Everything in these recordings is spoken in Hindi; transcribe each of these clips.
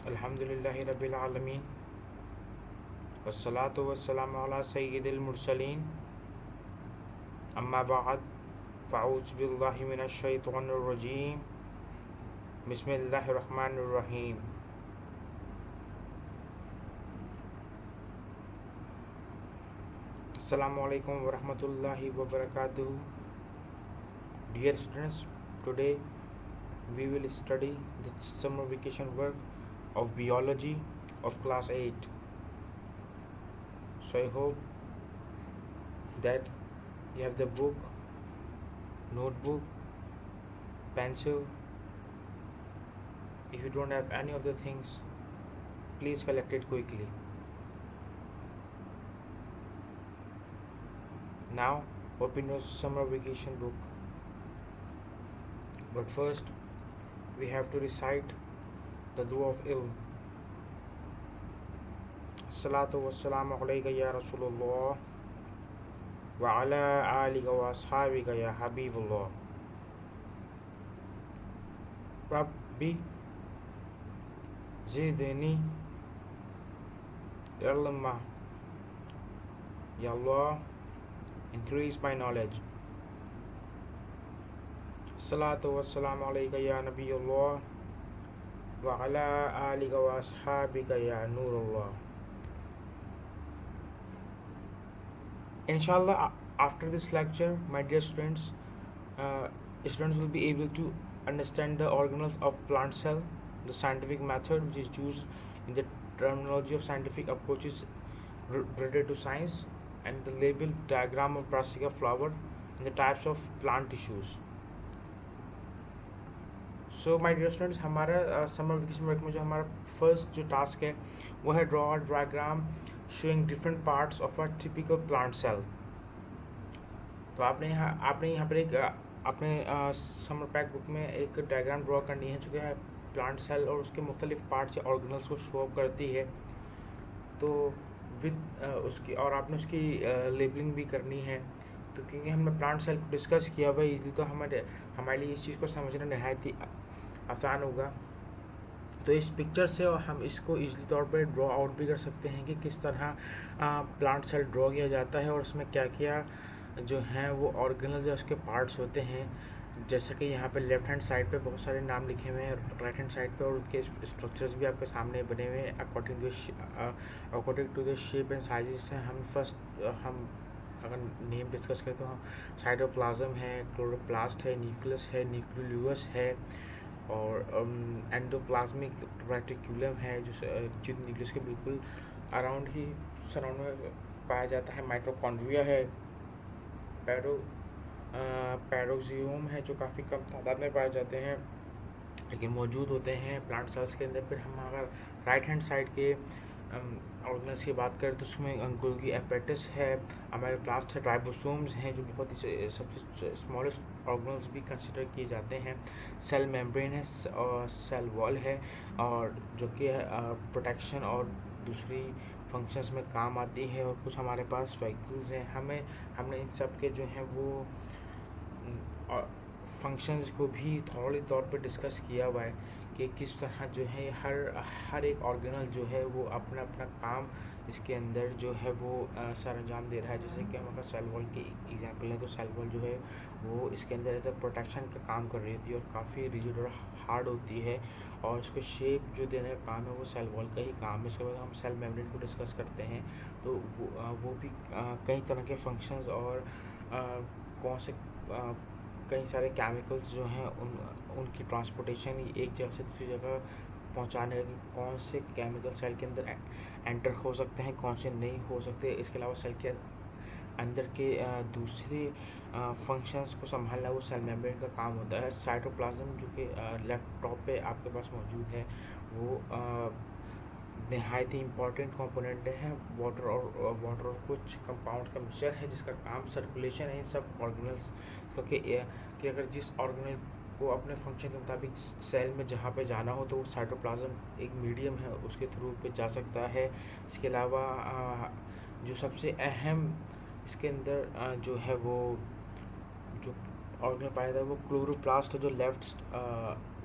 अल्हम्दुलिल्लाहि रब्बिल आलमीन वस्सलातु वस्सलामु अला सय्यिदिल मुरसलीन अम्मा बअद फ़अऊज़ु बिल्लाहि मिनश शैतानिर रजीम बिस्मिल्लाहिर रहमानिर रहीम। अस्सलामु अलैकुम व रहमतुल्लाहि व बरकातुहू। Dear students, today we will study the summer vacation work of biology of class 8. So I hope that you have the book, notebook, pencil. If you don't have any of the things, please collect it quickly. Now open your summer vacation book. But first we have to recite the dua of ilm. Salatu wassalamu alayka ya Rasulullah wa ala alika wa ashabika ya Habibullah. Rabbi zidni ilma. Ya Allah, increase my knowledge. Salatu wassalamu alayka ya Nabiyullah wa ala alika wa ashabika ya Nurullah. Inshallah, after this lecture, my dear students, students will be able to understand the organelles of plant cell, the scientific method which is used in the terminology of scientific approaches related to science, and the label diagram of brassica flower and the types of plant tissues. So my dear students, हमारा समर वेकेशन वर्क में जो हमारा फर्स्ट जो टास्क है वो है draw a diagram showing different parts of a typical plant cell. तो आपने यहाँ पर एक अपने समर पैक बुक में एक डायग्राम ड्रॉ करनी है जो कि प्लांट सेल और उसके मुख्तलिफ पार्ट्स या ऑर्गेनल्स को शो अप करती है। तो विद उसकी और आपने उसकी लेबलिंग भी करनी है। तो क्योंकि हमने प्लांट सेल को डिस्कस किया हुआ इजली, तो हमारे लिए इस चीज़ को समझना नहायत ही आसान होगा। तो इस पिक्चर से हम इसको इजली तौर पर ड्रॉ आउट भी कर सकते हैं कि किस तरह प्लांट सेल ड्रॉ किया जाता है और उसमें क्या क्या जो हैं वो ऑर्गेनल्स या उसके पार्ट्स होते हैं। जैसे कि यहाँ पे लेफ्ट हैंड साइड पे बहुत सारे नाम लिखे हुए हैं, राइट हैंड साइड पे और उसके स्ट्रक्चर्स भी आपके सामने बने हुए हैं according to the shape and sizes हैं। हम अगर नेम डिस्कस करें तो साइटोप्लाज्म है, क्लोरोप्लास्ट है, न्यूक्लियस है, न्यूक्लियोलस है और एंडोप्लाज्मिक रेटिकुलम है जो न्यूक्लियस के बिल्कुल अराउंड ही सराउंड में पाया जाता है। माइटोकॉन्ड्रिया है, पैरोक्सियम है जो काफ़ी कम तादाद में पाए जाते हैं लेकिन मौजूद होते हैं प्लांट सेल्स के अंदर। फिर हम अगर राइट हैंड साइड के ऑर्गेनल्स की बात करें तो उसमें गोल्गी एपेटस है, अमेलोब्लास्ट है, राइबोसोम्स हैं जो बहुत ही सबसे स्मॉलेस्ट ऑर्गेनल्स भी कंसिडर किए जाते हैं। सेल मेम्ब्रेन है और सेल वॉल है और जो कि प्रोटेक्शन और दूसरी फंक्शंस में काम आती है। और कुछ हमारे पास वैक्यूल्स हैं। हमने इन सब के जो हैं वो फंक्शंस को भी थोड़ी तौर पे डिस्कस किया हुआ है कि किस तरह जो है हर एक ऑर्गेनल जो है वो अपना अपना काम इसके अंदर जो है वो सर अंजाम दे रहा है। जैसे कि हमारा सेल वॉल की एग्जांपल है, तो सेल वॉल जो है वो इसके अंदर एज अ प्रोटेक्शन का काम कर रही होती है और काफ़ी रिजिड और हार्ड होती है और उसको शेप जो देने का काम है वो सेल वॉल का ही काम है। इसके बाद हम सेल मेम्ब्रेन को डिस्कस करते हैं तो वो भी कई तरह के फंक्शंस और कौन से कई सारे केमिकल्स जो हैं उनकी ट्रांसपोर्टेशन एक जगह से दूसरी जगह पहुंचाने के कौन से केमिकल सेल के अंदर एंटर हो सकते हैं, कौन से नहीं हो सकते। इसके अलावा सेल के अंदर के दूसरे फंक्शंस को संभालना वो सेल मेम्ब्रेन का काम होता है। साइटोप्लाज्म जो कि लेफ्ट टॉप पे आपके पास मौजूद है वो नहायत ही इम्पॉर्टेंट कंपोनेंट है। वाटर और कुछ कंपाउंड का मिक्सचर है जिसका काम सर्कुलेशन है इन सब ऑर्गेनल्स क्योंकि कि अगर जिस ऑर्गेनल को अपने फंक्शन के मुताबिक सेल में जहाँ पे जाना हो तो साइटोप्लाज्म एक मीडियम है उसके थ्रू पे जा सकता है। इसके अलावा जो सबसे अहम इसके अंदर जो है वो जो ऑर्गेनल पाया जाता है वो क्लोरोप्लास्ट है जो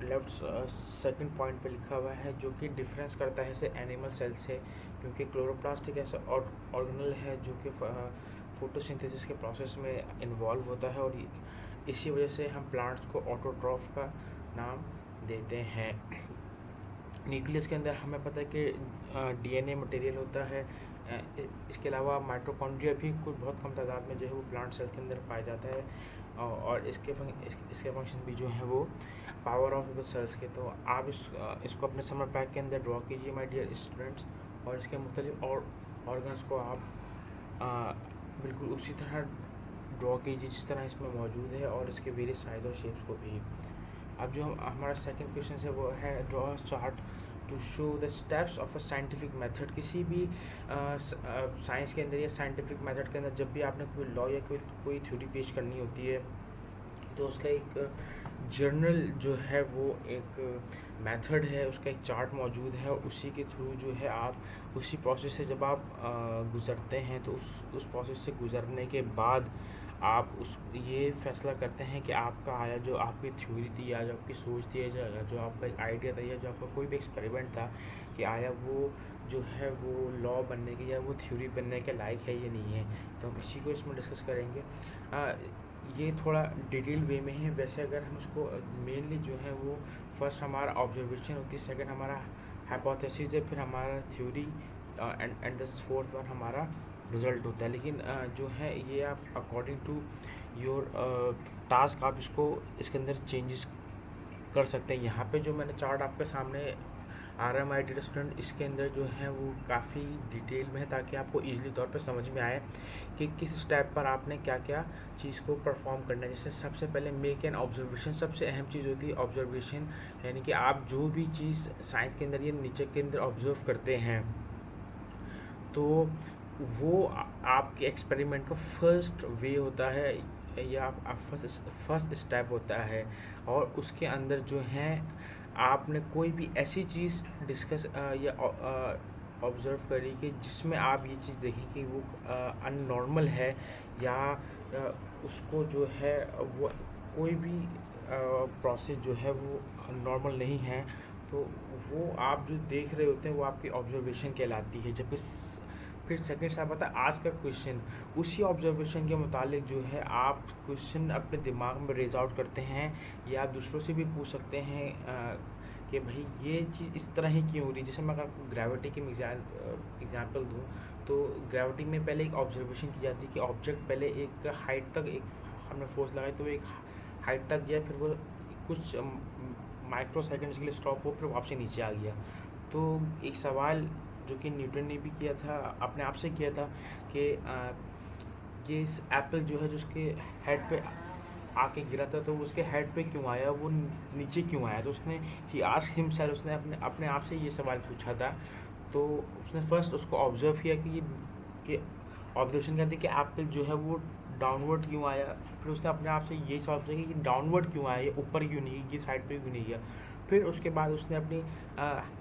लेफ्ट सेकंड पॉइंट पे लिखा हुआ है, जो कि डिफरेंस करता है इसे एनिमल सेल से, क्योंकि क्लोरोप्लास्ट एक ऐसा ऑर्गेनल है जो कि फोटोसिंथेसिस के प्रोसेस में इन्वॉल्व होता है, और इसी वजह से हम प्लांट्स को ऑटोट्रॉफ का नाम देते हैं। न्यूक्लियस के अंदर हमें पता है कि डीएनए मटेरियल होता है। इसके अलावा माइटोकॉन्ड्रिया भी कुछ बहुत कम तादाद में जो है वो प्लांट सेल के अंदर पाया जाता है, और इसके फंक्शन भी जो है वो पावर ऑफ द सेल्स के। तो आप इसको अपने समर पैक के अंदर ड्रॉ कीजिए माय डियर स्टूडेंट्स, और इसके मुख्तलिफ और ऑर्गन्स को आप बिल्कुल उसी तरह ड्रॉ कीजिए जिस तरह इसमें मौजूद है, और इसके वेरियस साइज और शेप्स को भी। अब जो हमारा सेकंड क्वेश्चन है वो है draw chart to show the steps of a scientific method. किसी भी साइंस के अंदर या साइंटिफिक मेथड के अंदर जब भी आपने कोई लॉ या कोई थ्योरी पेश करनी होती है, तो उसका एक जर्नल जो है वो एक मेथड है, उसका एक चार्ट मौजूद है, और उसी के थ्रू जो है आप उसी प्रोसेस से जब आप गुज़रते हैं, तो उस प्रोसेस से गुज़रने के बाद आप ये फैसला करते हैं कि आपका आया जो आपकी थ्योरी थी, या जो आपकी सोच थी, या जो आपका एक आइडिया था, या जो आपका कोई भी एक्सपेरिमेंट था, कि आया वो जो है वो लॉ बनने के या वो थ्योरी बनने के लायक है या नहीं है। तो हम इसी को इसमें डिस्कस करेंगे। ये थोड़ा डिटेल वे में है। वैसे अगर हम उसको मेनली जो है वो फर्स्ट हमारा ऑब्जर्वेशन होती है, सेकंड हमारा हाइपोथेसिस है, फिर हमारा theory, and the fourth one हमारा रिजल्ट होता है। लेकिन जो है ये आप अकॉर्डिंग टू योर टास्क आप इसके अंदर चेंजेस कर सकते हैं। यहाँ पे जो मैंने चार्ट आपके सामने आ रहा है माय डियर स्टूडेंट, इसके अंदर जो है वो काफ़ी डिटेल में है, ताकि आपको ईजिली तौर पे समझ में आए कि किस स्टेप पर आपने क्या क्या चीज़ को परफॉर्म करना है। जैसे सबसे पहले मेक एन ऑब्जर्वेशन, सबसे अहम चीज़ होती है ऑब्जर्वेशन, यानी कि आप जो भी चीज़ साइंस के अंदर या नेचर के अंदर ऑब्जर्व करते हैं, तो वो आपके एक्सपेरिमेंट का फर्स्ट वे होता है, या फर्स्ट स्टेप होता है। और उसके अंदर जो है आपने कोई भी ऐसी चीज़ डिस्कस या ऑब्ज़र्व करी कि जिसमें आप ये चीज़ देखें कि वो अननॉर्मल है, या उसको जो है वो कोई भी प्रोसेस जो है वो नॉर्मल नहीं है, तो वो आप जो देख रहे होते हैं वो आपकी ऑब्जर्वेशन कहलाती है। जबकि फिर सेकंड स्टेप आता है आज का क्वेश्चन। उसी ऑब्जर्वेशन के मुतालिक जो है आप क्वेश्चन अपने दिमाग में रेज आउट करते हैं, या आप दूसरों से भी पूछ सकते हैं कि भाई ये चीज़ इस तरह ही क्यों हो रही है। जैसे मैं अगर आपको ग्रेविटी की एग्जांपल दूं, तो ग्रेविटी में पहले एक ऑब्जर्वेशन की जाती है कि ऑब्जेक्ट पहले एक हाइट तक एक हमने फोर्स लगाई, तो एक हाइट तक गया, फिर वो कुछ माइक्रो सेकेंड्स के लिए स्टॉप हो, फिर वापसी नीचे आ गया। तो एक सवाल जो कि न्यूटन ने भी किया था, अपने आप से किया था, कि ये एप्पल जो है जो उसके हेड पे आके गिरा था, तो उसके हेड पे क्यों आया, वो नीचे क्यों आया। तो उसने ही आस्क्ड हिमसेल्फ, उसने अपने आप से ये सवाल पूछा था। तो उसने फर्स्ट उसको ऑब्जर्व किया कि ऑब्जर्वेशन कहते हैं कि एप्पल जो है वो डाउनवर्ड क्यों आया। फिर उसने अपने आप से ये सवाल पूछा कि डाउनवर्ड क्यों आया, ये ऊपर क्यों नहीं, ये साइड पे क्यों नहीं गया। फिर उसके बाद उसने अपनी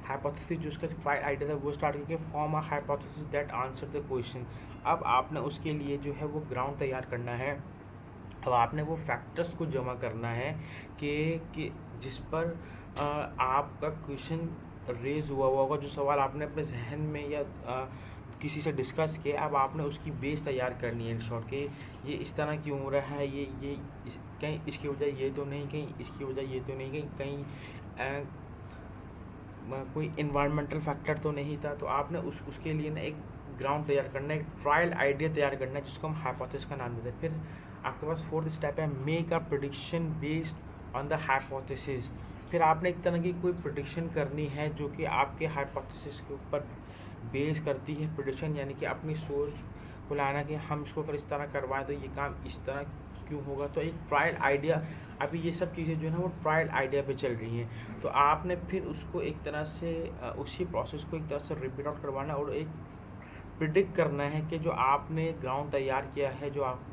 हाइपोथेसिस जो उसका ट्रायल आइडिया था वो स्टार्ट करके form a hypothesis that answer the question. अब आपने उसके लिए जो है वो ग्राउंड तैयार करना है। अब आपने वो फैक्टर्स को जमा करना है कि जिस पर आपका क्वेश्चन रेज हुआ होगा, जो सवाल आपने अपने जहन में या किसी से डिस्कस किया, अब आपने उसकी बेस तैयार करनी है इन शॉर्ट के ये इस तरह क्यों हो रहा है, कहीं इसकी वजह ये तो नहीं, कहीं इसकी वजह ये तो नहीं, कहीं कोई इन्वायरमेंटल फैक्टर तो नहीं था। तो आपने उसके लिए ना एक ग्राउंड तैयार करना है, एक ट्रायल आइडिया तैयार करना है, जिसको हम हाइपोथेसिस का नाम देते हैं। फिर आपके पास फोर्थ स्टेप है make a prediction based on the hypothesis. फिर आपने एक तरह की कोई प्रेडिक्शन करनी है जो कि आपके हाइपोथेसिस के ऊपर बेस करती है। प्रेडिक्शन यानी कि अपनी सोच को लाना कि हम इसको अगर इस तरह करवाएं तो ये काम इस तरह क्यों होगा। तो एक ट्रायल आइडिया, अभी ये सब चीज़ें जो है ना वो ट्रायल आइडिया पे चल रही हैं। तो आपने फिर उसको एक तरह से उसी प्रोसेस को एक तरह से रिपीट आउट करवाना और एक प्रिडिक्ट करना है कि जो आपने ग्राउंड तैयार किया है, जो आप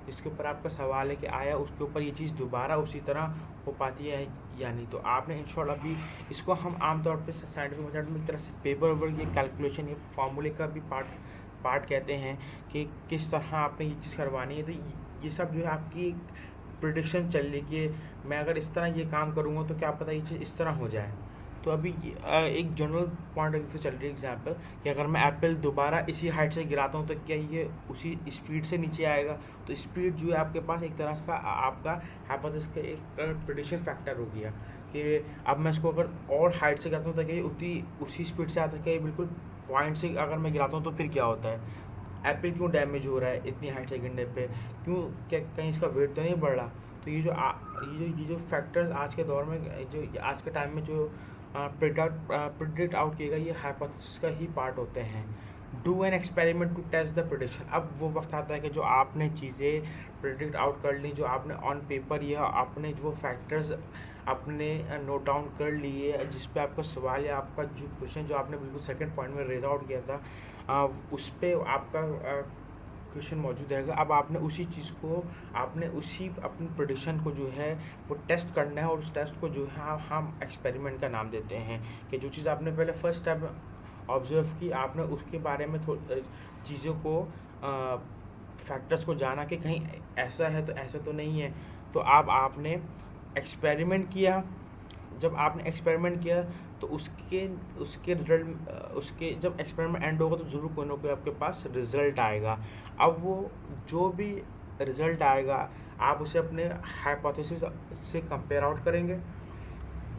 जिसके ऊपर आपका सवाल है कि आया, उसके ऊपर ये चीज़ दोबारा उसी तरह हो पाती है या नहीं। तो आपने इन शॉर्ट अभी इसको हम आमतौर पर साइंटिफिक मेथड में एक तरह से पेपर वर्क, ये कैलकुलेशन, ये फार्मूले का भी पार्ट कहते हैं कि किस तरह आपने ये चीज़ करवानी है। तो ये सब जो है आपकी प्रिडिक्शन चल रही कि मैं अगर इस तरह ये काम करूँगा तो क्या पता ये चीज़ इस तरह हो जाए। तो अभी एक जनरल पॉइंट ऑफ व्यू से चल रही है एग्जांपल कि अगर मैं एप्पल दोबारा इसी हाइट से गिराता हूँ तो क्या ये उसी स्पीड से नीचे आएगा। तो स्पीड जो है आपके पास एक तरह का आपका हाइपोथेसिस का एक प्रेडिक्शन फैक्टर हो गया कि अब मैं इसको अगर और हाइट से गिराता हूँ तो क्या ये उतनी उसी स्पीड से आता है, क्या ये बिल्कुल पॉइंट से अगर मैं गिराता हूँ तो फिर क्या होता है, एप्पल क्यों डैमेज हो रहा है इतनी हाइट से गिरने पे, क्यों, क्या कहीं इसका वेट तो नहीं बढ़ रहा। तो ये जो फैक्टर्स आज के दौर में जो आज के टाइम में जो प्रिडिक्ट आउट किए गए ये हाइपोथेसिस का ही पार्ट होते हैं। Do an experiment to test the prediction. अब वो वक्त आता है कि जो आपने चीज़ें प्रिडिक्ट आउट कर ली, जो आपने ऑन पेपर या आपने जो फैक्टर्स आपने नोट डाउन कर लिए, जिस पे आपका सवाल या आपका जो क्वेश्चन जो आपने बिल्कुल सेकंड पॉइंट में रेज आउट किया था, उस पर आपका क्वेश्चन मौजूद रहेगा। अब आपने उसी चीज़ को, आपने उसी अपनी प्रेडिक्शन को जो है वो टेस्ट करना है, और उस टेस्ट को जो है हम एक्सपेरिमेंट का नाम देते हैं कि जो चीज़ आपने पहले फर्स्ट स्टेप ऑब्जर्व की, आपने उसके बारे में चीज़ों को फैक्टर्स को जाना कि कहीं ऐसा है तो ऐसा तो नहीं है। तो आपने एक्सपेरिमेंट किया, जब आपने एक्सपेरिमेंट किया तो उसके उसके रिजल्ट उसके जब एक्सपेरिमेंट एंड होगा तो ज़रूर कोई ना कोई आपके पास रिज़ल्ट आएगा। अब वो जो भी रिज़ल्ट आएगा आप उसे अपने हाइपोथेसिस से कंपेयर आउट करेंगे।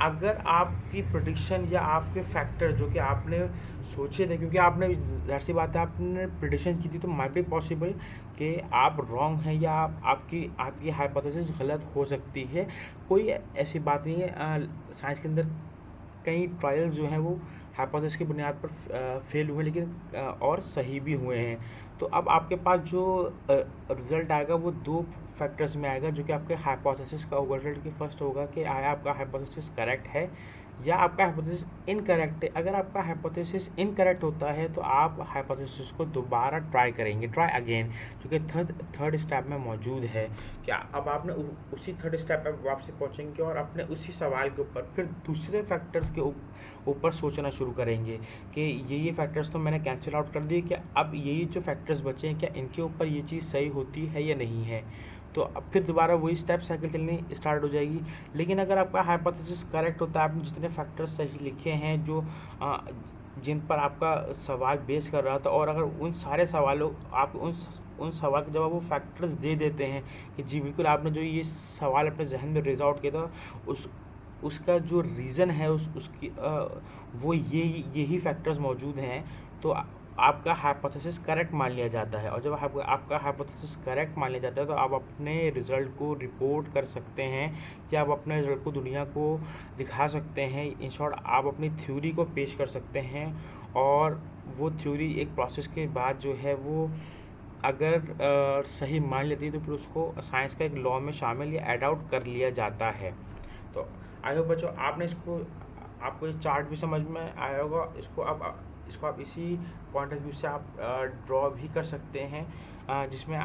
अगर आपकी प्रेडिक्शन या आपके फैक्टर जो कि आपने सोचे थे, क्योंकि आपने ज़ाहिर सी बात है आपने प्रेडिक्शन की थी, तो माइट बी पॉसिबल कि आप रॉन्ग हैं या आपकी हाइपोथेसिस गलत हो सकती है। कोई ऐसी बात नहीं है, साइंस के अंदर कई ट्रायल्स जो हैं वो हाइपोथेसिस की बुनियाद पर फेल हुए, लेकिन और सही भी हुए हैं। तो अब आपके पास जो रिज़ल्ट आएगा वो दो फैक्टर्स में आएगा, जो कि आपके हाइपोथेसिस का होगा। रिजल्ट की फर्स्ट होगा कि आया आपका हाइपोथेसिस करेक्ट है या आपका हाइपोथेसिस इनकरेक्ट है। अगर आपका हाइपोथेसिस इनकरेक्ट होता है तो आप हाइपोथेसिस को दोबारा ट्राई करेंगे, ट्राई अगेन, जो कि थर्ड स्टेप में मौजूद है। क्या अब आपने उसी थर्ड स्टेप पर वापसी पहुंचेंगे और अपने उसी सवाल के ऊपर फिर दूसरे फैक्टर्स के ऊपर सोचना शुरू करेंगे कि ये फैक्टर्स तो मैंने कैंसिल आउट कर दिए, क्या अब ये जो फैक्टर्स बचे हैं क्या इनके ऊपर ये चीज़ सही होती है या नहीं है। तो अब फिर दोबारा वही स्टेप साइकिल चलनी स्टार्ट हो जाएगी। लेकिन अगर आपका हाइपोथेसिस करेक्ट होता है, आपने जितने फैक्टर्स सही लिखे हैं जो जिन पर आपका सवाल बेस कर रहा था, और अगर उन सारे सवालों आप उन सवाल के जवाब वो फैक्टर्स दे देते हैं कि जी बिल्कुल आपने जो ये सवाल अपने जहन में रेज आउट किया था उसका जो रीज़न है उसकी वो यही फैक्टर्स मौजूद हैं, तो आपका हाइपोथेसिस करेक्ट मान लिया जाता है। और जब आपका हाइपोथेसिस करेक्ट मान लिया जाता है तो आप अपने रिज़ल्ट को रिपोर्ट कर सकते हैं या आप अपने रिज़ल्ट को दुनिया को दिखा सकते हैं। इन शॉर्ट आप अपनी थ्योरी को पेश कर सकते हैं, और वो थ्योरी एक प्रोसेस के बाद जो है वो अगर सही मान लेती है तो फिर उसको साइंस का एक लॉ में शामिल या एड आउट कर लिया जाता है। तो आई होप बच्चों आपको ये चार्ट भी समझ में आया होगा। इसको आप इसी पॉइंट ऑफ व्यू से आप ड्रॉ भी कर सकते हैं, जिसमें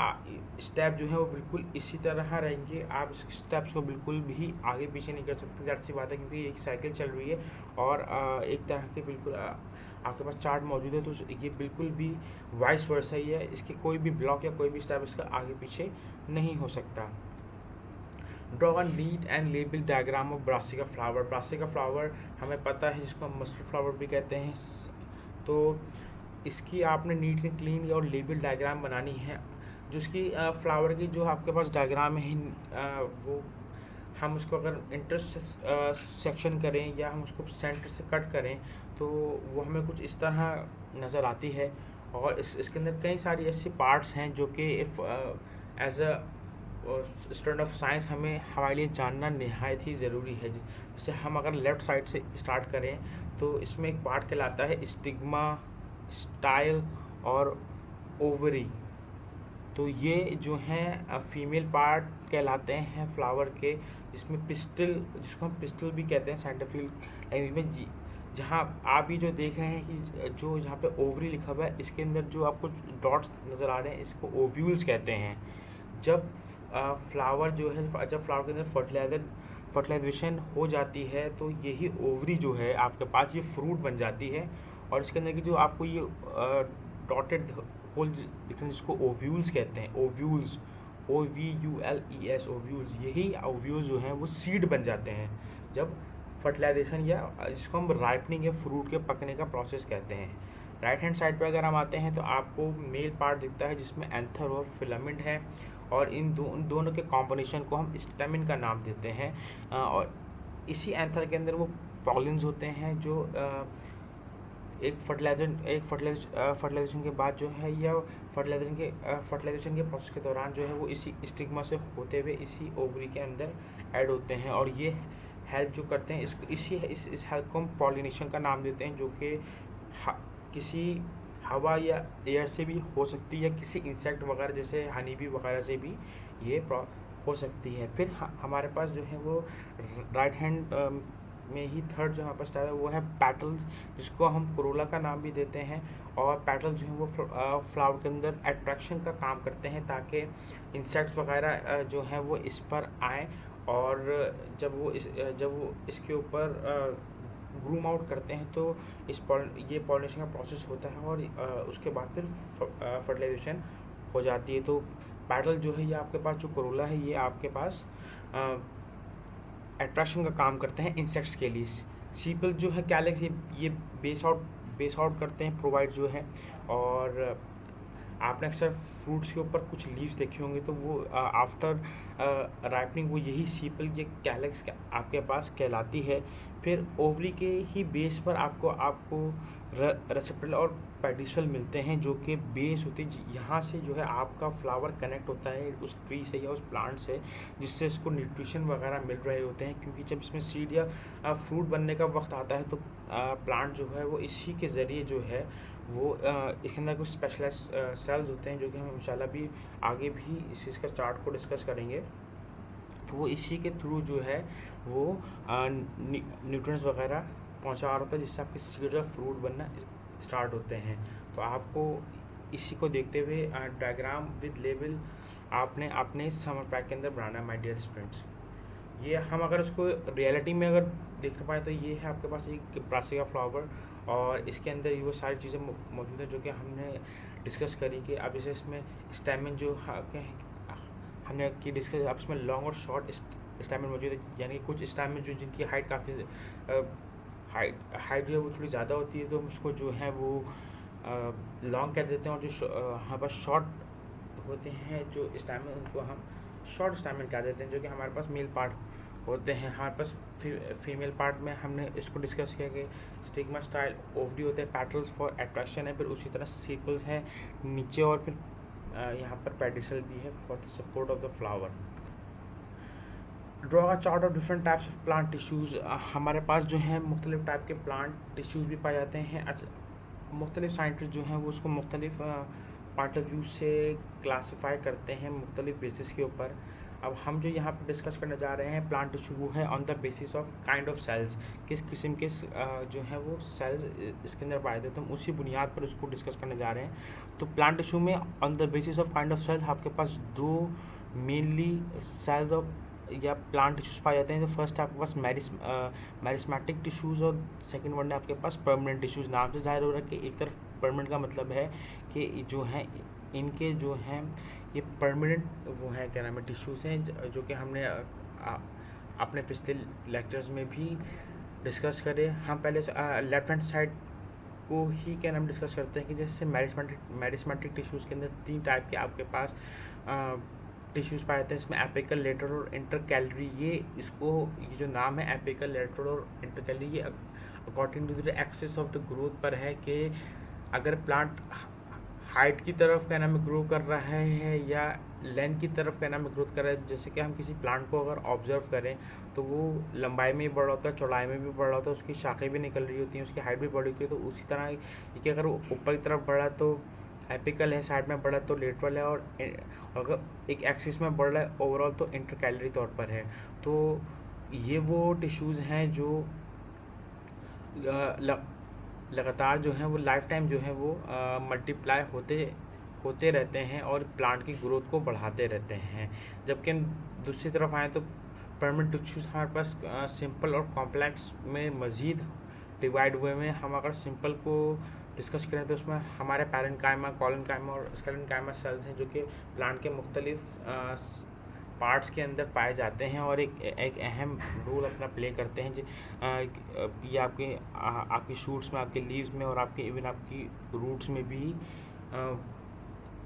स्टेप जो है वो बिल्कुल इसी तरह रहेंगे। आप स्टेप्स को बिल्कुल भी आगे पीछे नहीं कर सकते, ज़ाहिर सी बात है, क्योंकि एक साइकिल चल रही है और एक तरह के बिल्कुल आपके पास चार्ट मौजूद है, तो ये बिल्कुल भी वाइस वर्सा ही है। इसके कोई भी ब्लॉक या कोई भी स्टेप इसका आगे पीछे नहीं हो सकता। Draw a neat and label diagram of brassica flower. Brassica flower हमें पता है जिसको हम मस्टर्ड फ्लावर भी कहते हैं। तो इसकी आपने नीट एंड क्लीन और लेबल डायग्राम बनानी है। जो इसकी फ्लावर की जो आपके पास डायग्राम है वो हम उसको अगर इंटरेस्ट सेक्शन करें या हम उसको सेंटर से कट करें तो वो हमें कुछ इस तरह नज़र आती है। और इसके अंदर कई सारी ऐसी पार्ट्स हैं जो कि as a student of science हमारे लिए जानना नहायत ही ज़रूरी है। जैसे हम अगर लेफ़्ट साइड से स्टार्ट करें तो इसमें एक पार्ट कहलाता है स्टिग्मा, स्टाइल और ओवरी। तो ये जो हैं फीमेल पार्ट कहलाते हैं फ्लावर के, जिसमें पिस्टल, जिसको हम पिस्टल भी कहते हैं साइंटिफिक लैंग्वेज में। जहाँ आप ये जो देख रहे हैं कि जो जहाँ पे ओवरी लिखा हुआ है इसके अंदर जो आपको डॉट्स नज़र आ रहे हैं इसको ओव्यूल्स कहते हैं। जब फ्लावर जो है, जब फ्लावर के अंदर फर्टिलाइजेशन हो जाती है तो यही ओवरी जो है आपके पास ये फ्रूट बन जाती है। और इसके अंदर की जो आपको ये डॉटेड होल दिख रहे हैं जिसको ओव्यूल्स कहते हैं, ओव्यूल्स OVULES ओव्यूल्स, यही ओव्यूल्स जो हैं वो सीड बन जाते हैं जब फर्टिलाइजेशन या जिसको हम राइपनिंग या फ्रूट के पकने का प्रोसेस कहते हैं। राइट हैंड साइड पे अगर हम आते हैं तो आपको मेल पार्ट दिखता है जिसमें एंथर और फिलामेंट है, और इन दोनों के कॉम्बिनेशन को हम स्टेमिन का नाम देते हैं। और इसी एंथर के अंदर वो पॉलिन्स होते हैं जो फर्टिलाइजेशन के बाद जो है, या फर्टिलाइजेशन के प्रोसेस के दौरान जो है वो इसी स्टिग्मा से होते हुए इसी ओवरी के अंदर ऐड होते हैं, और ये हेल्प जो करते हैं इस हेल्प को हम पॉलिनेशन का नाम देते हैं, जो कि किसी हवा या एयर से भी हो सकती है, या किसी इंसेक्ट वगैरह जैसे हनी बी वगैरह से भी ये हो सकती है। फिर हमारे पास जो है वो राइट हैंड में ही थर्ड जो हमारे पास स्टाइल है वो है पैटल्स, जिसको हम कोरोला का नाम भी देते हैं। और पैटल्स जो है वो फ्लावर के अंदर अट्रैक्शन का काम करते हैं, ताकि इंसेक्ट्स वगैरह जो हैं वो इस पर आएँ, और जब वो इसके ऊपर ग्रूम आउट करते हैं तो ये पॉलिनेशन का प्रोसेस होता है, और उसके बाद फिर फर्टिलाइजेशन हो जाती है। तो पैटल जो है ये आपके पास जो कोरोला है ये आपके पास अट्रैक्शन का काम करते हैं इंसेक्ट्स के लिए। सीपल जो है कैलेक्स ये बेस आउट करते हैं, प्रोवाइड जो है। और आपने अक्सर फ्रूट्स के ऊपर कुछ लीव्स देखे होंगे, तो वो आफ्टर राइपनिंग वो यही सीपल ये कैलेक्स आपके पास कहलाती है। फिर ओवरी के ही बेस पर आपको रेसेप्टल और पेडिसल मिलते हैं, जो कि बेस होती है, यहाँ से जो है आपका फ्लावर कनेक्ट होता है उस ट्री से या उस प्लांट से, जिससे इसको न्यूट्रिशन वगैरह मिल रहे होते हैं। क्योंकि जब इसमें सीड या फ्रूट बनने का वक्त आता है तो प्लांट जो है वो इसी के ज़रिए जो है वो इसके अंदर कुछ स्पेशलाइज्ड सेल्स होते हैं, जो कि हम इंशाल्लाह भी आगे भी इस चीज़ का चार्ट को डिस्कस करेंगे। तो वो इसी के थ्रू जो है वो न्यूट्रिएंट्स वगैरह पहुंचा रहा होता है, जिससे आपके सीड्स और फ्रूट बनना स्टार्ट होते हैं। तो आपको इसी को देखते हुए डायग्राम विद लेवल आपने अपने समर पैक के अंदर बनाना है माय डियर स्टूडेंट्स। ये हम अगर उसको रियलिटी में अगर देख पाए तो ये है आपके पास एक ब्रासिका फ्लावर, और इसके अंदर ये वो सारी चीज़ें मौजूद हैं जो कि हमने डिस्कस करी कि अब जैसे इसमें स्टैमिन जो हमने की डिस्कस, अब इसमें लॉन्ग और शॉर्ट स्टैमिन मौजूद है। यानी कि कुछ स्टैमिन जो जिनकी हाइट काफ़ी हाइट जो है वो थोड़ी ज़्यादा होती है, तो हम उसको जो है वो लॉन्ग कह देते हैं, और जो हमारे पास शॉर्ट होते हैं जो स्टैमिन, उनको हम शॉर्ट स्टैमिन कह देते हैं, जो कि हमारे पास मेल पार्ट होते हैं। हमारे पास फीमेल पार्ट में हमने इसको डिस्कस किया कि स्टिग्मा स्टाइल ओवरी होते हैं, पैटल्स फॉर अट्रैक्शन है, फिर उसी तरह सीपल्स हैं नीचे, और फिर यहाँ पर पेडिसल भी है for the support of the flower. Draw a chart of different types of plant tissues. हमारे पास जो है मुख्तलिफ टाइप के प्लांट टिश्यूज़ भी पाए जाते हैं। मुख्तलिफ साइंटिस्ट जो हैं वो उसको मुख्तलिफ पॉइंट ऑफ व्यू से क्लासीफाई करते हैं मुख्तलिफ बेसिस के ऊपर। अब हम जो यहाँ पर डिस्कस करने जा रहे हैं प्लांट टिश्यू, वो है on the basis of kind of cells, किस किस्म के जो है वो सेल्स इसके अंदर पाए जाते हैं, तो उसी बुनियाद पर उसको डिस्कस करने जा रहे हैं। तो प्लांट टिश्यू में on the basis of kind of cells आपके पास दो मेनली सेल्स ऑफ या प्लांट टिश्यूज़ पाए जाते हैं। तो फर्स्ट आपके पास मैरिस्मेटिक टिश्यूज़, और सेकंड वन है आपके पास परमानेंट टिश्यूज़। नाम से जाहिर हो रहा है कि एक तरफ परमानेंट का मतलब है कि जो हैं इनके जो हैं ये परमानेंट वो है क्या नाम है टिश्यूज़ हैं, जो कि हमने अपने पिछले लेक्चर्स में भी डिस्कस करे। हम पहले लेफ्ट हैंड साइड को ही क्या नाम डिस्कस करते हैं कि जैसे मैरिस्मेटिक टिश्यूज़ के अंदर तीन टाइप के आपके पास टिश्यूज़ पाए जाते हैं। इसमें एपिकल, लेटरल और इंटरकैलरी। ये जो नाम है एपिकल, लेटरल और इंटरकैलरी, ये according to the axis of the growth पर है कि अगर प्लांट हाइट की तरफ क्या नाम है ग्रो कर रहा है या लेंथ की तरफ क्या नाम है ग्रोथ कर रहा है। जैसे कि हम किसी प्लांट को अगर ऑब्जर्व करें तो वो लंबाई में भी बढ़ रहा होता है, चौड़ाई में भी बढ़ रहा होता है, उसकी शाखें भी निकल रही होती हैं, उसकी हाइट भी बढ़ी होती है। तो उसी तरह कि अगर वो ऊपर की तरफ बढ़ा है तो एपिकल है, साइड में बढ़ा तो लेटरल है, और अगर एक एक्सिस में बढ़ रहा है ओवरऑल तो इंटरकैलरी तौर पर है। तो ये वो टिश्यूज़ हैं जो लगातार जो है वो लाइफ टाइम जो है वो मल्टीप्लाई होते रहते हैं और प्लांट की ग्रोथ को बढ़ाते रहते हैं। जबकि दूसरी तरफ आएँ तो परमानेंट टिश्यूज़ हमारे पास सिंपल और कॉम्प्लेक्स में मज़ीद डिवाइड हुए हैं। हम अगर सिंपल को डिस्कस करें तो उसमें हमारे पैरेन्काइमा, कॉलेनकाइमा और स्केलेनकाइमा सेल्स हैं जो कि प्लांट के मुख्तलिफ पार्ट्स के अंदर पाए जाते हैं और एक अहम रोल अपना प्ले करते हैं। ये आपकी शूट्स में, आपके लीव्स में और आपके इवन आपकी रूट्स में भी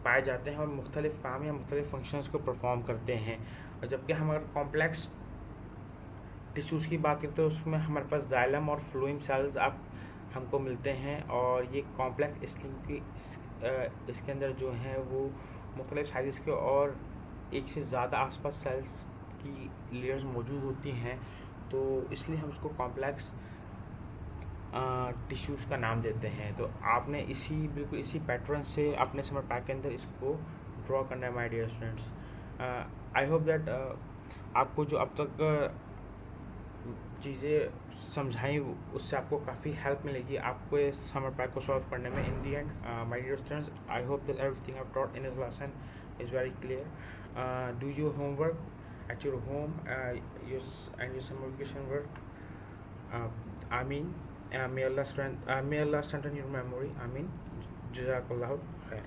पाए जाते हैं और मुख्तलिफ काम या मुख्तलिफ फंक्शंस को परफॉर्म करते हैं। और जबकि हम अगर कॉम्प्लेक्स टिश्यूज़ की बात करें तो उसमें हमारे पास जाइलम और फ्लोएम सेल्स आप हमको मिलते हैं और ये कॉम्प्लेक्स इसके अंदर जो हैं वो मुख्तलिफ साइज़ के और एक से ज़्यादा आसपास सेल्स की लेयर्स मौजूद होती हैं, तो इसलिए हम उसको कॉम्प्लेक्स टिश्यूज़ का नाम देते हैं। तो आपने बिल्कुल इसी पैटर्न से अपने समर पैक के अंदर इसको ड्रॉ करना है my dear students. I hope that आपको जो अब तक चीज़ें समझाई उससे आपको काफ़ी हेल्प मिलेगी आपको इस समर पैक को सॉल्व करने में। In the end my dear students, I hope that everything I have taught in this lesson is very clear. Do your homework at your home, and your summer vacation work. Amin. May Allah strengthen your memory. Amin. Jazakallahu khair.